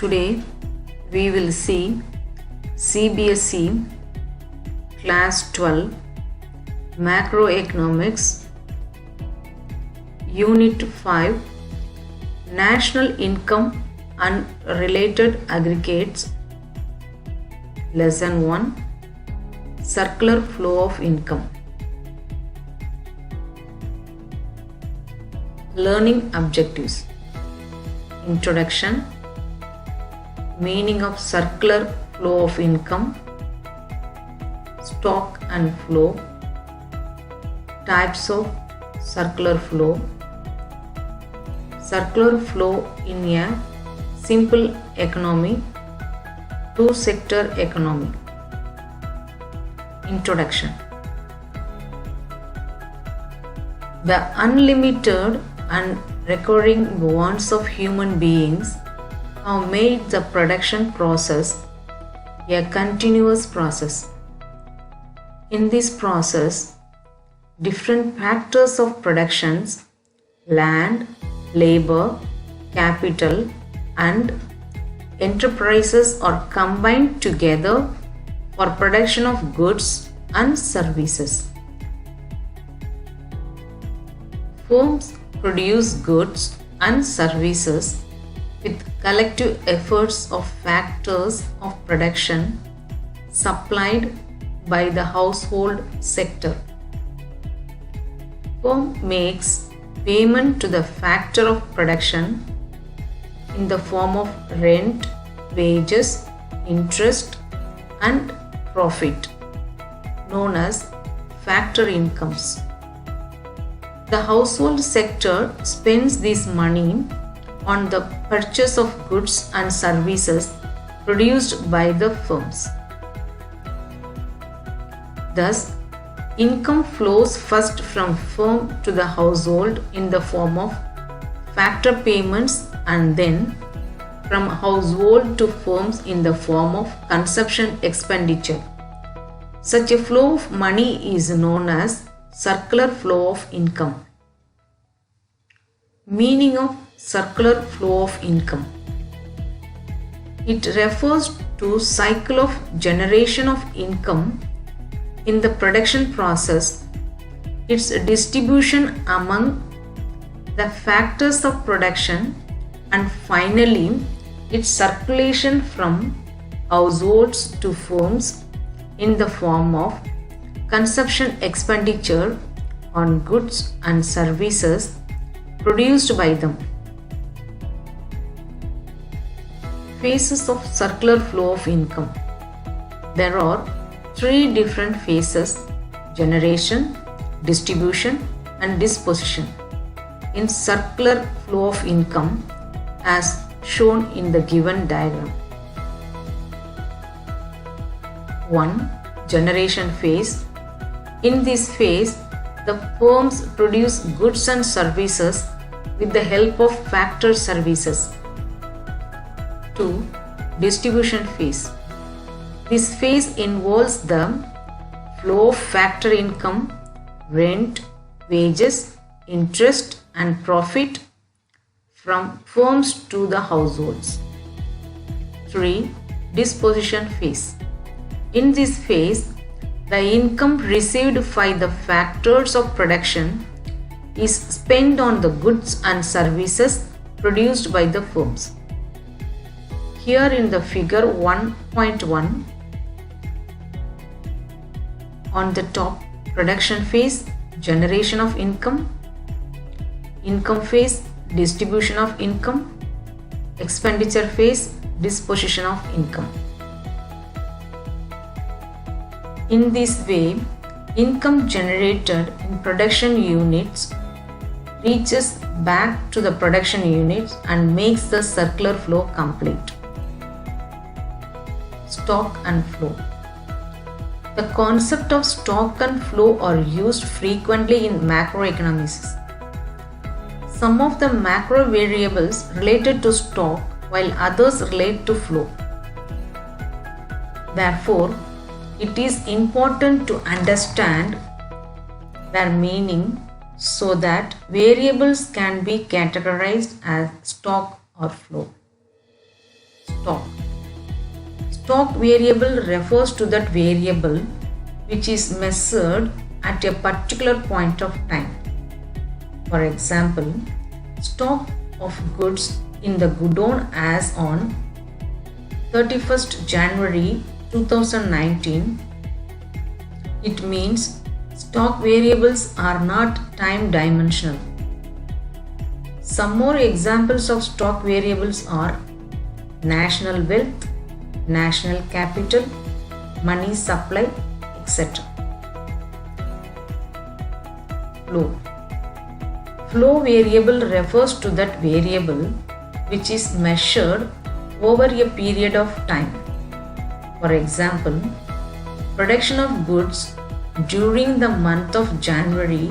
Today we will see CBSE Class 12 Macroeconomics Unit 5 National Income and Related Aggregates Lesson 1 Circular Flow of Income. Learning Objectives. Introduction. Meaning of circular flow of income. Stock and flow. Types of circular flow. Circular flow in a simple economy, two-sector economy. Introduction. The unlimited and recurring wants of human beings have made the production process a continuous process. In this process, different factors of productions, land, labor, capital, and enterprises are combined together for production of goods and services. Firms produce goods and services with collective efforts of factors of production supplied by the household sector. Firm makes payment to the factor of production in the form of rent, wages, interest, and profit, known as factor incomes. The household sector spends this money on the purchase of goods and services produced by the firms. Thus, income flows first from firm to the household in the form of factor payments and then from household to firms in the form of consumption expenditure. Such a flow of money is known as circular flow of income. Meaning of circular flow of income. It refers to cycle of generation of income in the production process, its distribution among the factors of production, and finally its circulation from households to firms in the form of consumption expenditure on goods and services produced by them. Phases of circular flow of income. There are three different phases: generation, distribution, and disposition in circular flow of income as shown in the given diagram. 1. Generation phase. In this phase, the firms produce goods and services with the help of factor services. 2. Distribution phase. This phase involves the flow of factor income, rent, wages, interest, and profit from firms to the households. 3. Disposition phase. In this phase, the income received by the factors of production is spent on the goods and services produced by the firms. Here in the figure 1.1, on the top, production phase, generation of income, income phase, distribution of income, expenditure phase, disposition of income. In this way, income generated in production units reaches back to the production units and makes the circular flow complete. Stock and flow. The concept of stock and flow are used frequently in macroeconomics. Some of the macro variables related to stock while others relate to flow. Therefore, it is important to understand their meaning so that variables can be categorized as stock or flow. stock. Stock variable refers to that variable which is measured at a particular point of time. For example, stock of goods in the godown as on 31st January 2019. It means stock variables are not time dimensional. Some more examples of stock variables are national wealth, national capital, money supply, etc. Flow. Flow variable refers to that variable which is measured over a period of time. For example, production of goods during the month of January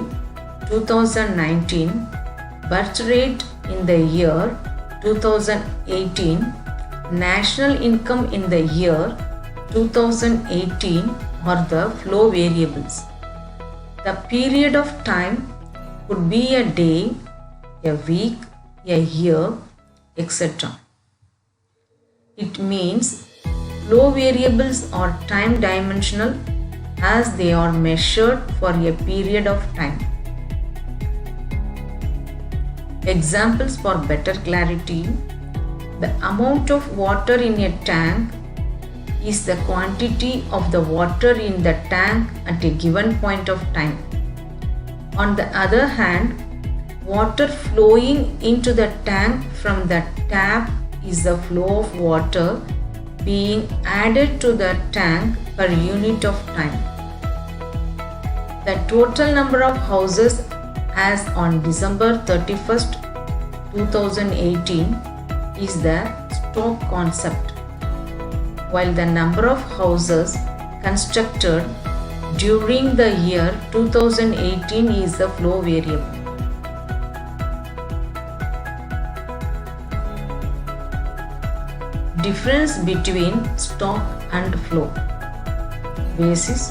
2019, birth rate in the year 2018, national income in the year 2018 are the flow variables. The period of time could be a day, a week, a year, etc. It means flow variables are time dimensional as they are measured for a period of time. Examples for better clarity: the amount of water in a tank is the quantity of the water in the tank at a given point of time. On the other hand, water flowing into the tank from the tap is the flow of water being added to the tank per unit of time. The total number of houses as on December 31st, 2018 is the stock concept, while the number of houses constructed during the year 2018 is the flow variable. Difference between stock and flow. Basis: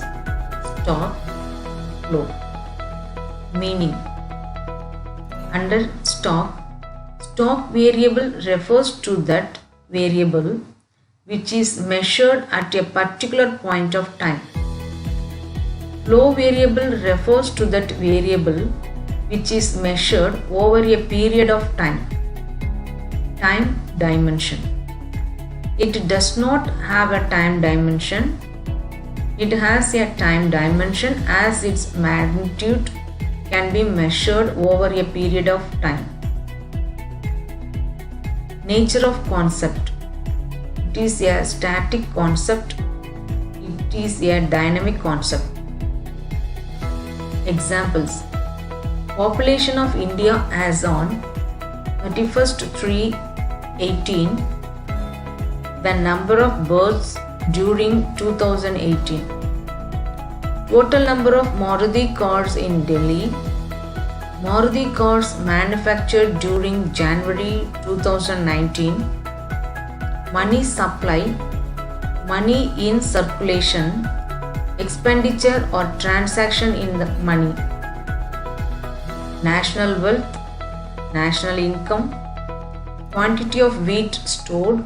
stock, flow. Meaning: under stock, stock variable refers to that variable which is measured at a particular point of time. Flow variable refers to that variable which is measured over a period of time. Time dimension. It does not have a time dimension. It has a time dimension as its magnitude can be measured over a period of time. Nature of concept. It is a static concept. It is a dynamic concept. Examples: population of India as on 31st 3/18, the number of births during 2018, total number of Maruti cars in Delhi, Maruti cars manufactured during January 2019, money supply, money in circulation, expenditure or transaction in the money, national wealth, national income, quantity of wheat stored,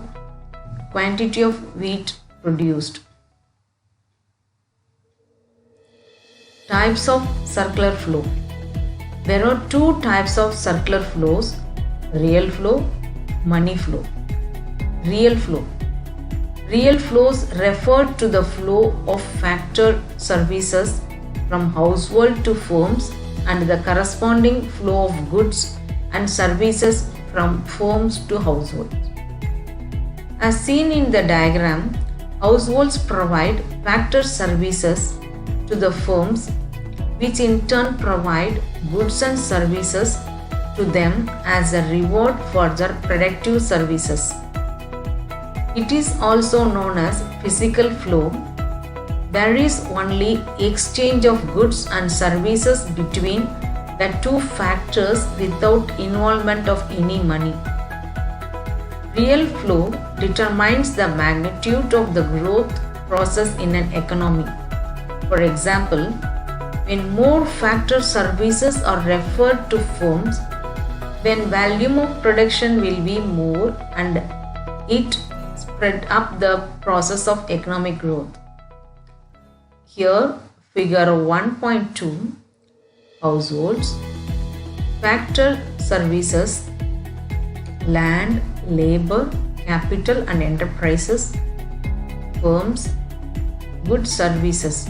quantity of wheat produced. Types of circular flow. There are two types of circular flows: real flow, money flow. Real flow. Real flows refer to the flow of factor services from household to firms and the corresponding flow of goods and services from firms to households. As seen in the diagram, households provide factor services to the firms, which in turn provide goods and services to them as a reward for their productive services. It is also known as physical flow. There is only exchange of goods and services between the two factors without involvement of any money. Real flow determines the magnitude of the growth process in an economy. For example, when more factor services are referred to firms, then volume of production will be more and it sped up the process of economic growth. Here, figure 1.2, households, factor services, land, labor, capital and enterprises, firms, goods, services.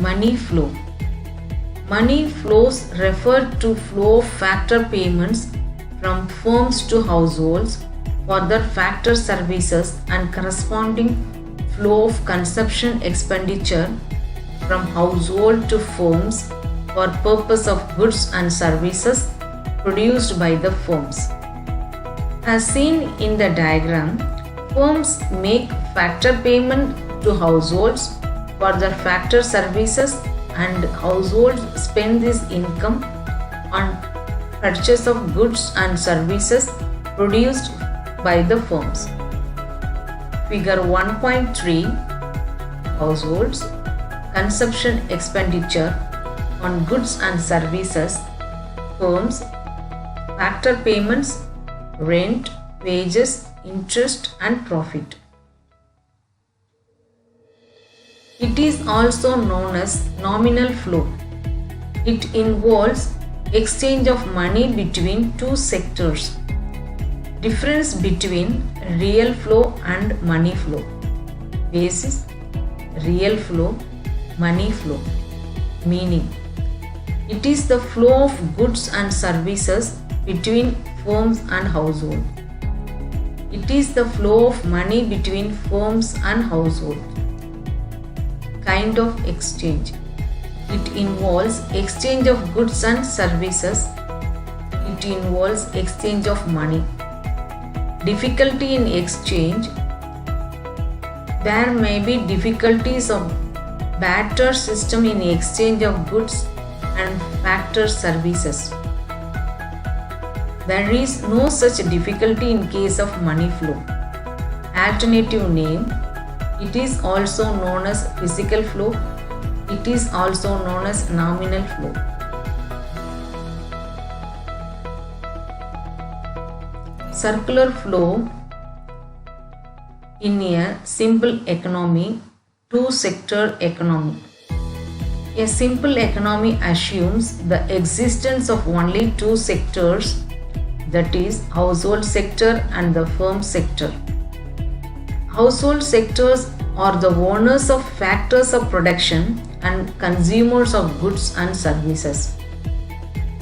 Money flow. Money flows refer to flow of factor payments from firms to households for their factor services and corresponding flow of consumption expenditure from household to firms for purpose of goods and services produced by the firms. As seen in the diagram, firms make factor payment to households for their factor services and households spend this income on purchase of goods and services produced by the firms. Figure 1.3, households, consumption expenditure on goods and services, firms, factor payments, rent, wages, interest and profit. It is also known as nominal flow. It involves exchange of money between two sectors. Difference between real flow and money flow. Basis: real flow, money flow. Meaning: it is the flow of goods and services between firms and household. It is the flow of money between firms and household. Kind of exchange. It involves exchange of goods and services. It involves exchange of money. Difficulty in exchange. There may be difficulties of barter system in exchange of goods and factor services. There is no such difficulty in case of money flow. Alternative name: it is also known as physical flow. It is also known as nominal flow. Circular flow in a simple economy, two-sector economy. A simple economy assumes the existence of only two sectors, that is, household sector and the firm sector. Household sectors are the owners of factors of production and consumers of goods and services.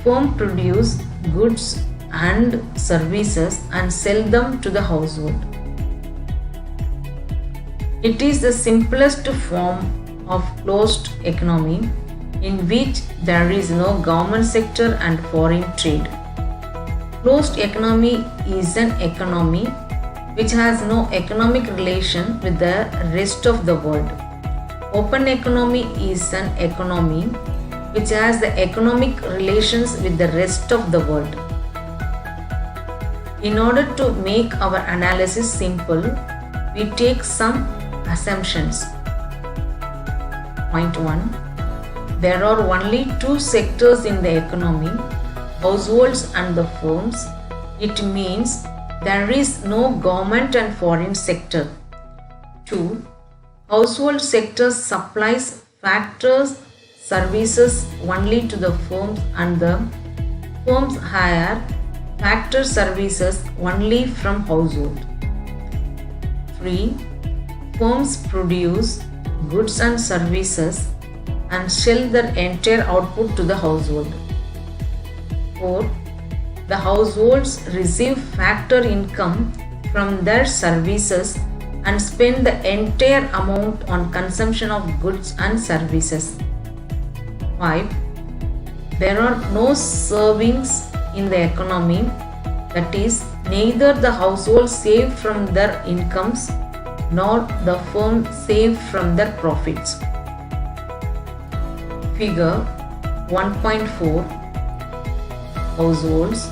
Firm produce goods and services and sell them to the household. It is the simplest form of closed economy in which there is no government sector and foreign trade. Closed economy is an economy which has no economic relation with the rest of the world. Open economy is an economy which has the economic relations with the rest of the world. In order to make our analysis simple, we take some assumptions. Point 1. There are only two sectors in the economy, households and the firms. It means there is no government and foreign sector. 2. Household sector supplies factors, services only to the firms and the firms hire factor services only from household. 3. Firms produce goods and services and sell their entire output to the household. 4. The households receive factor income from their services and spend the entire amount on consumption of goods and services. 5. There are no savings in the economy, that is, neither the households save from their incomes nor the firm save from their profits. Figure 1.4. Households,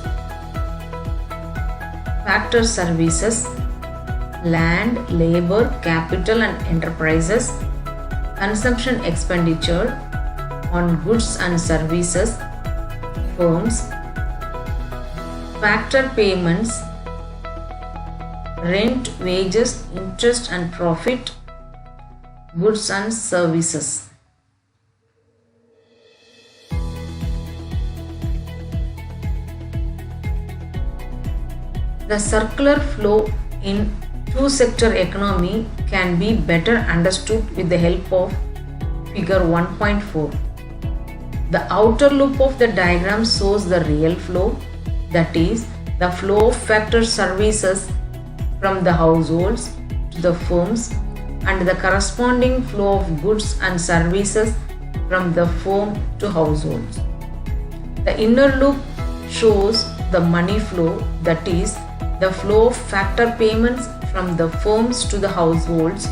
factor services, land, labor, capital and enterprises, consumption expenditure on goods and services, firms, factor payments, rent, wages, interest and profit, goods and services. The circular flow in two-sector economy can be better understood with the help of figure 1.4. The outer loop of the diagram shows the real flow, that is, the flow of factor services from the households to the firms and the corresponding flow of goods and services from the firm to households. The inner loop shows the money flow, that is, the flow of factor payments from the firms to the households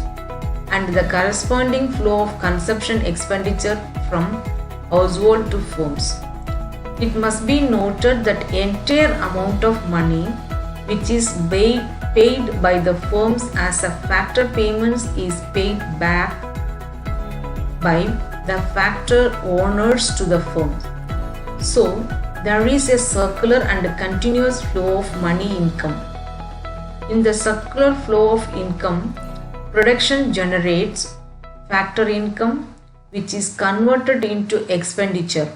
and the corresponding flow of consumption expenditure from household to firms. It must be noted that entire amount of money which is paid by the firms as a factor payments is paid back by the factor owners to the firms. So, there is a circular and continuous flow of money income. In the circular flow of income, production generates factor income which is converted into expenditure.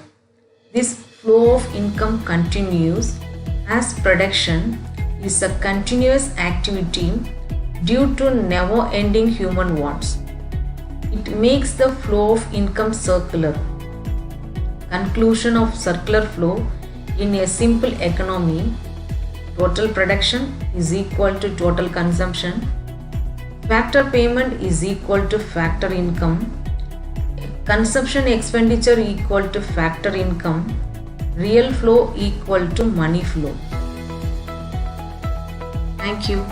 This flow of income continues as production is a continuous activity due to never-ending human wants. It makes the flow of income circular. Conclusion of circular flow in a simple economy: total production is equal to total consumption, factor payment is equal to factor income, consumption expenditure equal to factor income, real flow equal to money flow. Thank you.